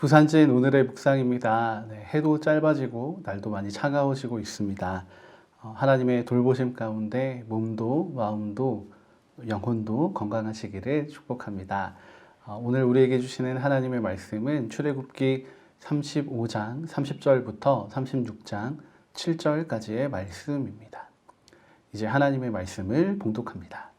부산진 오늘의 묵상입니다. 네, 해도 짧아지고 날도 많이 차가워지고 있습니다. 하나님의 돌보심 가운데 몸도 마음도 영혼도 건강하시기를 축복합니다. 오늘 우리에게 주시는 하나님의 말씀은 출애굽기 35장 30절부터 36장 7절까지의 말씀입니다. 이제 하나님의 말씀을 봉독합니다.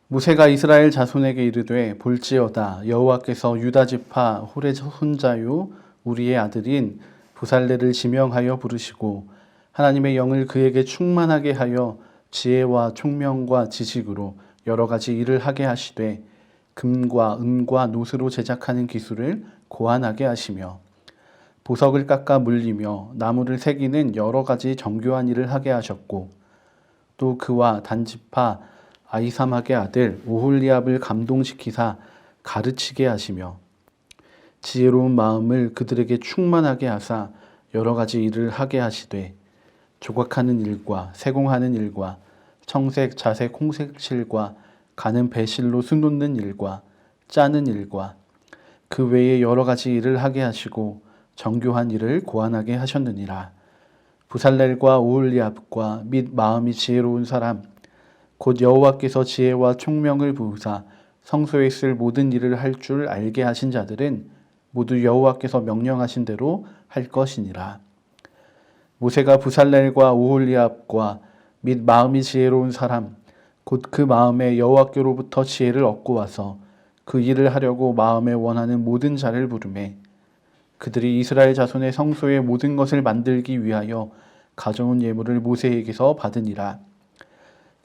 모세가 이스라엘 자손에게 이르되 볼지어다 여호와께서 유다 지파 홀의 손자요 우리의 아들인 부살레를 지명하여 부르시고 하나님의 영을 그에게 충만하게 하여 지혜와 총명과 지식으로 여러 가지 일을 하게 하시되 금과 은과 노스로 제작하는 기술을 고안하게 하시며 보석을 깎아 물리며 나무를 새기는 여러 가지 정교한 일을 하게 하셨고 또 그와 단지파 아히사막의 아들 오홀리압을 감동시키사 가르치게 하시며 지혜로운 마음을 그들에게 충만하게 하사 여러 가지 일을 하게 하시되 조각하는 일과 세공하는 일과 청색, 자색, 홍색 실과 가는 배실로 수놓는 일과 짜는 일과 그 외에 여러 가지 일을 하게 하시고 정교한 일을 고안하게 하셨느니라. 부살렐과 오홀리압과 및 마음이 지혜로운 사람 곧 여호와께서 지혜와 총명을 부으사 성소에 쓸 모든 일을 할 줄 알게 하신 자들은 모두 여호와께서 명령하신 대로 할 것이니라. 모세가 부살렐과 오홀리압과 및 마음이 지혜로운 사람 곧 그 마음에 여호와께로부터 지혜를 얻고 와서 그 일을 하려고 마음에 원하는 모든 자를 부르매 그들이 이스라엘 자손의 성소의 모든 것을 만들기 위하여 가져온 예물을 모세에게서 받으니라.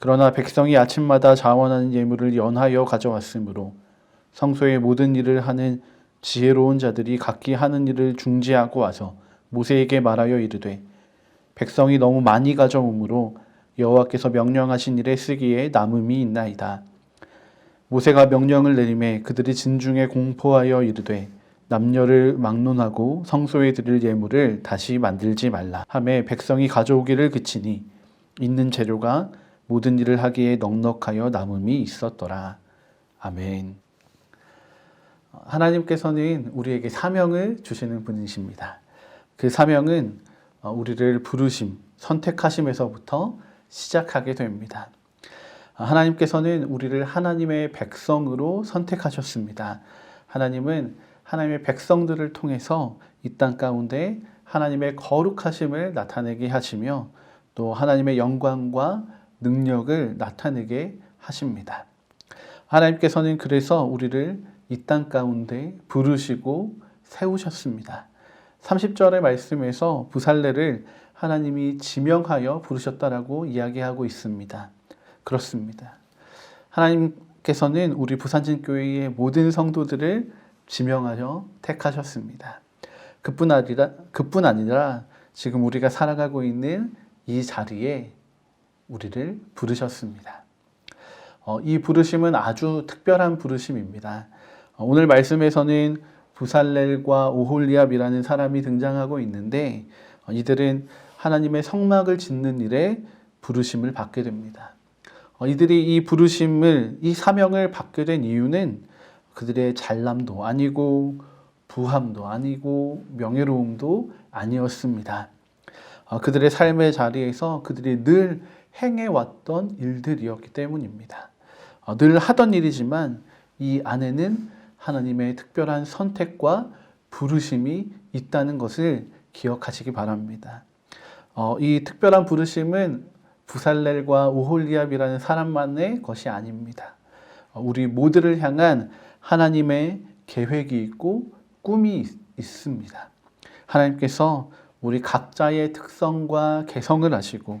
그러나 백성이 아침마다 자원하는 예물을 연하여 가져왔으므로 성소의 모든 일을 하는 지혜로운 자들이 각기 하는 일을 중지하고 와서 모세에게 말하여 이르되 백성이 너무 많이 가져오므로 여호와께서 명령하신 일에 쓰기에 남음이 있나이다. 모세가 명령을 내리매 그들이 진중에 공포하여 이르되 남녀를 막론하고 성소에 드릴 예물을 다시 만들지 말라 하매 백성이 가져오기를 그치니 있는 재료가 모든 일을 하기에 넉넉하여 남음이 있었더라. 아멘. 하나님께서는 우리에게 사명을 주시는 분이십니다. 그 사명은 우리를 부르심, 선택하심에서부터 시작하게 됩니다. 하나님께서는 우리를 하나님의 백성으로 선택하셨습니다. 하나님은 하나님의 백성들을 통해서 이 땅 가운데 하나님의 거룩하심을 나타내게 하시며 또 하나님의 영광과 능력을 나타내게 하십니다. 하나님께서는 그래서 우리를 이 땅 가운데 부르시고 세우셨습니다. 30절의 말씀에서 부살레를 하나님이 지명하여 부르셨다라고 이야기하고 있습니다. 그렇습니다. 하나님께서는 우리 부산진교회의 모든 성도들을 지명하여 택하셨습니다. 그뿐 아니라 지금 우리가 살아가고 있는 이 자리에 우리를 부르셨습니다. 이 부르심은 아주 특별한 부르심입니다. 오늘 말씀에서는 부살렐과 오홀리압이라는 사람이 등장하고 있는데 이들은 하나님의 성막을 짓는 일에 부르심을 받게 됩니다. 이들이 이 부르심을, 이 사명을 받게 된 이유는 그들의 잘남도 아니고 부함도 아니고 명예로움도 아니었습니다. 그들의 삶의 자리에서 그들이 늘 행해왔던 일들이었기 때문입니다. 늘 하던 일이지만 이 안에는 하나님의 특별한 선택과 부르심이 있다는 것을 기억하시기 바랍니다. 이 특별한 부르심은 부살렐과 오홀리압이라는 사람만의 것이 아닙니다. 우리 모두를 향한 하나님의 계획이 있고 꿈이 있습니다. 하나님께서 우리 각자의 특성과 개성을 아시고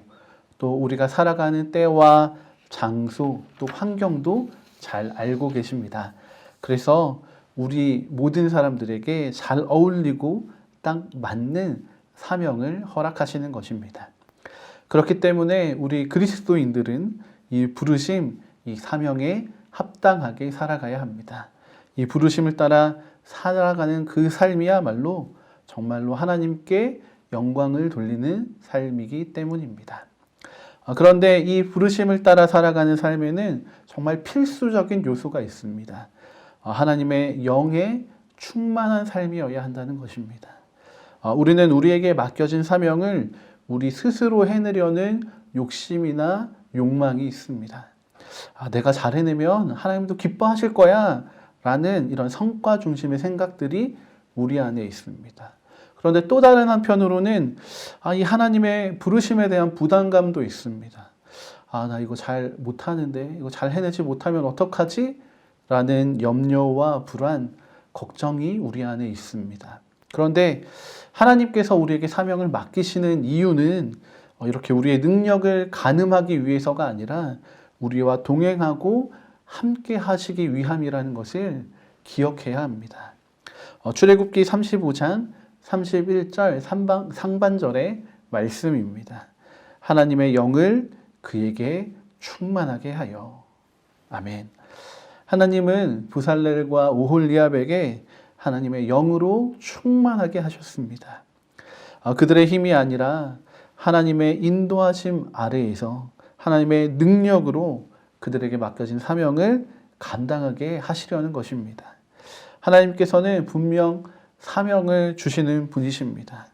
또 우리가 살아가는 때와 장소 또 환경도 잘 알고 계십니다. 그래서 우리 모든 사람들에게 잘 어울리고 딱 맞는 사명을 허락하시는 것입니다. 그렇기 때문에 우리 그리스도인들은 이 부르심, 이 사명에 합당하게 살아가야 합니다. 이 부르심을 따라 살아가는 그 삶이야말로 정말로 하나님께 영광을 돌리는 삶이기 때문입니다. 그런데 이 부르심을 따라 살아가는 삶에는 정말 필수적인 요소가 있습니다. 하나님의 영의 충만한 삶이어야 한다는 것입니다. 우리는 우리에게 맡겨진 사명을 우리 스스로 해내려는 욕심이나 욕망이 있습니다. 내가 잘 해내면 하나님도 기뻐하실 거야 라는 이런 성과 중심의 생각들이 우리 안에 있습니다. 그런데 또 다른 한편으로는 이 하나님의 부르심에 대한 부담감도 있습니다. 나 이거 잘 못하는데, 이거 잘 해내지 못하면 어떡하지? 라는 염려와 불안, 걱정이 우리 안에 있습니다. 그런데 하나님께서 우리에게 사명을 맡기시는 이유는 이렇게 우리의 능력을 가늠하기 위해서가 아니라 우리와 동행하고 함께 하시기 위함이라는 것을 기억해야 합니다. 출애굽기 35장 31절 상반절의 말씀입니다. 하나님의 영을 그에게 충만하게 하여. 아멘. 하나님은 부살렐과 오홀리압에게 하나님의 영으로 충만하게 하셨습니다. 그들의 힘이 아니라 하나님의 인도하심 아래에서 하나님의 능력으로 그들에게 맡겨진 사명을 감당하게 하시려는 것입니다. 하나님께서는 분명 사명을 주시는 분이십니다.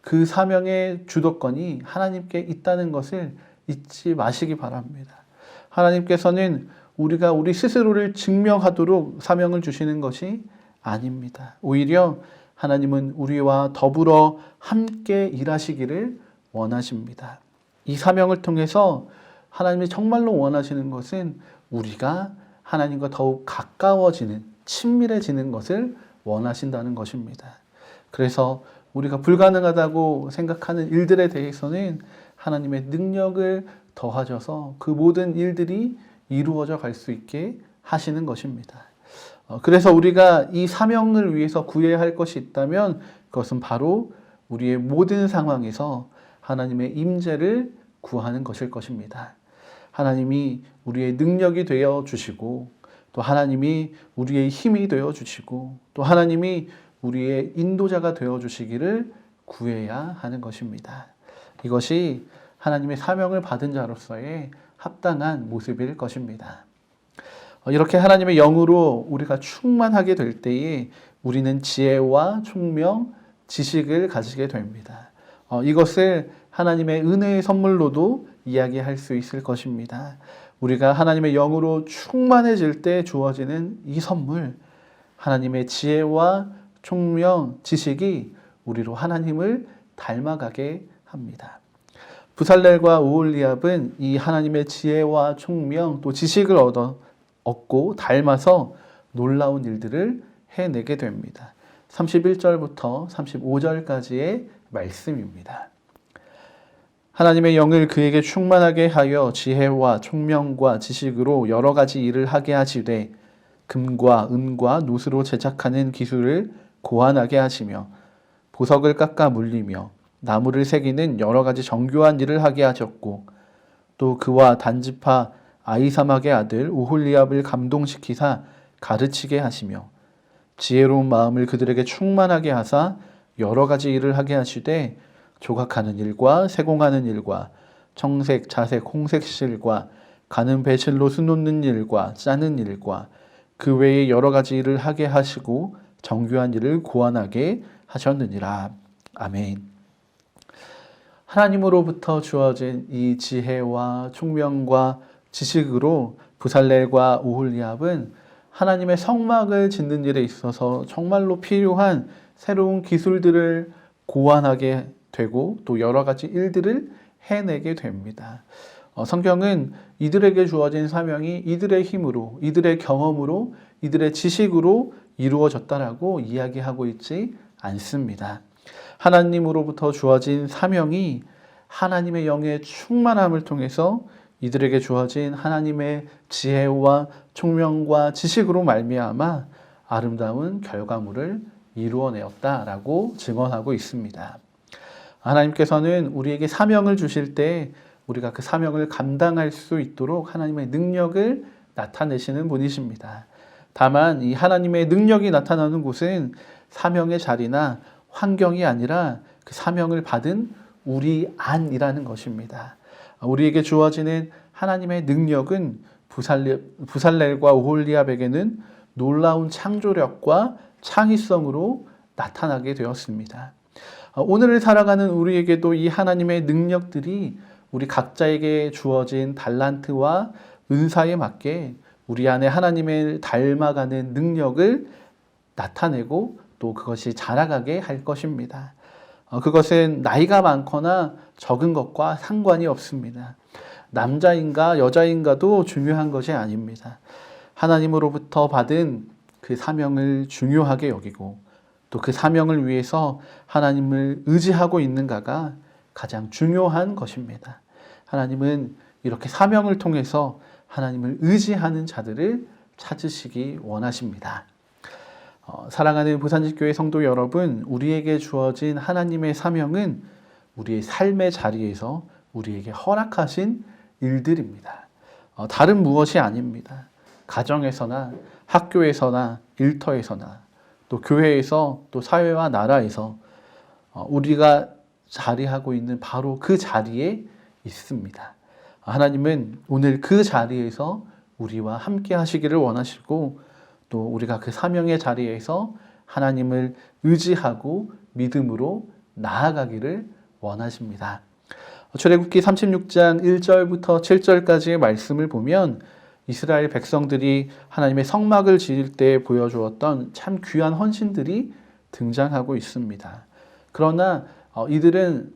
그 사명의 주도권이 하나님께 있다는 것을 잊지 마시기 바랍니다. 하나님께서는 우리가 우리 스스로를 증명하도록 사명을 주시는 것이 아닙니다. 오히려 하나님은 우리와 더불어 함께 일하시기를 원하십니다. 이 사명을 통해서 하나님이 정말로 원하시는 것은 우리가 하나님과 더욱 가까워지는, 친밀해지는 것을 원하신다는 것입니다. 그래서 우리가 불가능하다고 생각하는 일들에 대해서는 하나님의 능력을 더하셔서 그 모든 일들이 이루어져 갈 수 있게 하시는 것입니다. 그래서 우리가 이 사명을 위해서 구해야 할 것이 있다면 그것은 바로 우리의 모든 상황에서 하나님의 임재를 구하는 것일 것입니다. 하나님이 우리의 능력이 되어 주시고 또 하나님이 우리의 힘이 되어 주시고 또 하나님이 우리의 인도자가 되어 주시기를 구해야 하는 것입니다. 이것이 하나님의 사명을 받은 자로서의 합당한 모습일 것입니다. 이렇게 하나님의 영으로 우리가 충만하게 될 때에 우리는 지혜와 총명, 지식을 가지게 됩니다. 이것을 하나님의 은혜의 선물로도 이야기할 수 있을 것입니다. 우리가 하나님의 영으로 충만해질 때 주어지는 이 선물, 하나님의 지혜와 총명, 지식이 우리로 하나님을 닮아가게 합니다. 부살렐과 오홀리압은 이 하나님의 지혜와 총명 또 지식을 얻고 닮아서 놀라운 일들을 해내게 됩니다. 31절부터 35절까지의 말씀입니다. 하나님의 영을 그에게 충만하게 하여 지혜와 총명과 지식으로 여러 가지 일을 하게 하시되 금과 은과 노스로 제작하는 기술을 고안하게 하시며 보석을 깎아 물리며 나무를 새기는 여러 가지 정교한 일을 하게 하셨고 또 그와 단지파 아히사막의 아들 오홀리압을 감동시키사 가르치게 하시며 지혜로운 마음을 그들에게 충만하게 하사 여러 가지 일을 하게 하시되 조각하는 일과 세공하는 일과 청색, 자색, 홍색 실과 가는 배실로 수놓는 일과 짜는 일과 그 외에 여러 가지 일을 하게 하시고 정교한 일을 고안하게 하셨느니라. 아멘. 하나님으로부터 주어진 이 지혜와 총명과 지식으로 부살렐과 오홀리압은 하나님의 성막을 짓는 일에 있어서 정말로 필요한 새로운 기술들을 고안하게 되고 또 여러 가지 일들을 해내게 됩니다. 성경은 이들에게 주어진 사명이 이들의 힘으로, 이들의 경험으로, 이들의 지식으로 이루어졌다라고 이야기하고 있지 않습니다. 하나님으로부터 주어진 사명이 하나님의 영의 충만함을 통해서 이들에게 주어진 하나님의 지혜와 총명과 지식으로 말미암아 아름다운 결과물을 이루어내었다라고 증언하고 있습니다. 하나님께서는 우리에게 사명을 주실 때 우리가 그 사명을 감당할 수 있도록 하나님의 능력을 나타내시는 분이십니다. 다만 이 하나님의 능력이 나타나는 곳은 사명의 자리나 환경이 아니라 그 사명을 받은 우리 안이라는 것입니다. 우리에게 주어지는 하나님의 능력은 부살렐과 오홀리압에게는 놀라운 창조력과 창의성으로 나타나게 되었습니다. 오늘을 살아가는 우리에게도 이 하나님의 능력들이 우리 각자에게 주어진 달란트와 은사에 맞게 우리 안에 하나님을 닮아가는 능력을 나타내고 또 그것이 자라가게 할 것입니다. 그것은 나이가 많거나 적은 것과 상관이 없습니다. 남자인가 여자인가도 중요한 것이 아닙니다. 하나님으로부터 받은 그 사명을 중요하게 여기고 또 그 사명을 위해서 하나님을 의지하고 있는가가 가장 중요한 것입니다. 하나님은 이렇게 사명을 통해서 하나님을 의지하는 자들을 찾으시기 원하십니다. 사랑하는 부산지교회 성도 여러분, 우리에게 주어진 하나님의 사명은 우리의 삶의 자리에서 우리에게 허락하신 일들입니다. 다른 무엇이 아닙니다. 가정에서나 학교에서나 일터에서나 또 교회에서 또 사회와 나라에서 우리가 자리하고 있는 바로 그 자리에 있습니다. 하나님은 오늘 그 자리에서 우리와 함께 하시기를 원하시고 또 우리가 그 사명의 자리에서 하나님을 의지하고 믿음으로 나아가기를 원하십니다. 출애굽기 36장 1절부터 7절까지의 말씀을 보면 이스라엘 백성들이 하나님의 성막을 지을 때 보여주었던 참 귀한 헌신들이 등장하고 있습니다. 그러나 이들은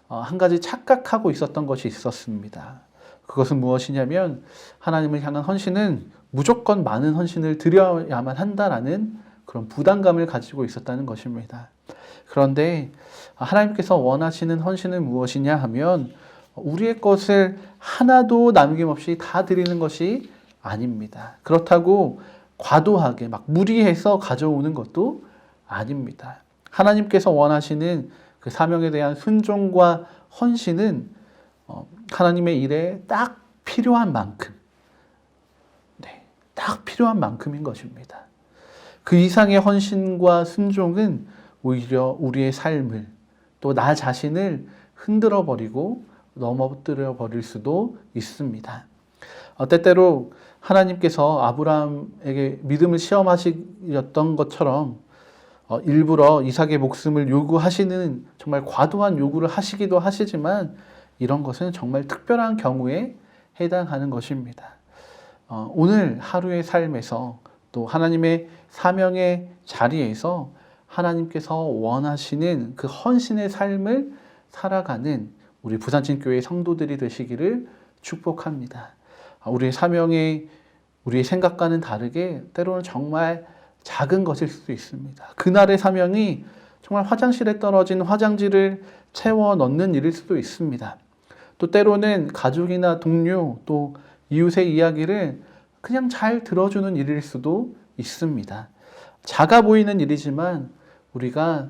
한 가지 착각하고 있었던 것이 있었습니다. 그것은 무엇이냐면 하나님을 향한 헌신은 무조건 많은 헌신을 드려야만 한다라는 그런 부담감을 가지고 있었다는 것입니다. 그런데 하나님께서 원하시는 헌신은 무엇이냐 하면 우리의 것을 하나도 남김없이 다 드리는 것이 아닙니다. 그렇다고 과도하게 막 무리해서 가져오는 것도 아닙니다. 하나님께서 원하시는 그 사명에 대한 순종과 헌신은 하나님의 일에 딱 필요한 만큼, 딱 필요한 만큼인 것입니다. 그 이상의 헌신과 순종은 오히려 우리의 삶을 또 나 자신을 흔들어 버리고 넘어뜨려 버릴 수도 있습니다. 때때로 하나님께서 아브라함에게 믿음을 시험하셨던 것처럼 일부러 이삭의 목숨을 요구하시는 정말 과도한 요구를 하시기도 하시지만 이런 것은 정말 특별한 경우에 해당하는 것입니다. 오늘 하루의 삶에서 또 하나님의 사명의 자리에서 하나님께서 원하시는 그 헌신의 삶을 살아가는 우리 부산진교회 성도들이 되시기를 축복합니다. 우리의 사명이 우리의 생각과는 다르게 때로는 정말 작은 것일 수도 있습니다. 그날의 사명이 정말 화장실에 떨어진 화장지를 채워 넣는 일일 수도 있습니다. 또 때로는 가족이나 동료 또 이웃의 이야기를 그냥 잘 들어주는 일일 수도 있습니다. 작아 보이는 일이지만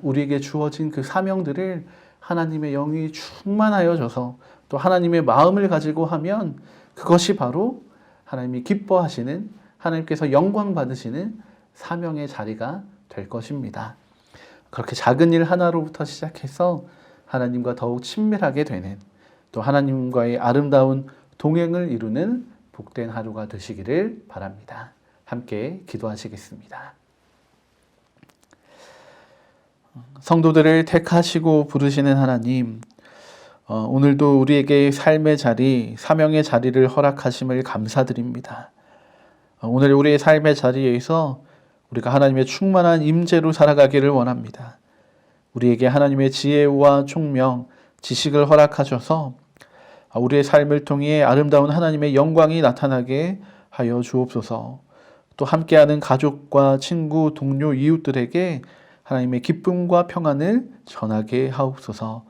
우리에게 주어진 그 사명들을 하나님의 영이 충만하여져서 또 하나님의 마음을 가지고 하면 그것이 바로 하나님이 기뻐하시는 하나님께서 영광 받으시는 사명의 자리가 될 것입니다. 그렇게 작은 일 하나로부터 시작해서 하나님과 더욱 친밀하게 되는 또 하나님과의 아름다운 동행을 이루는 복된 하루가 되시기를 바랍니다. 함께 기도하시겠습니다. 성도들을 택하시고 부르시는 하나님, 오늘도 우리에게 삶의 자리, 사명의 자리를 허락하심을 감사드립니다. 오늘 우리의 삶의 자리에서 우리가 하나님의 충만한 임재로 살아가기를 원합니다. 우리에게 하나님의 지혜와 총명, 지식을 허락하셔서 우리의 삶을 통해 아름다운 하나님의 영광이 나타나게 하여 주옵소서. 또 함께하는 가족과 친구, 동료, 이웃들에게 하나님의 기쁨과 평안을 전하게 하옵소서.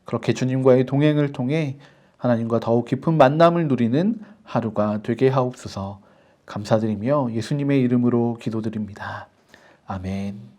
그렇게 주님과의 동행을 통해 하나님과 더욱 깊은 만남을 누리는 하루가 되게 하옵소서. 감사드리며 예수님의 이름으로 기도드립니다. 아멘.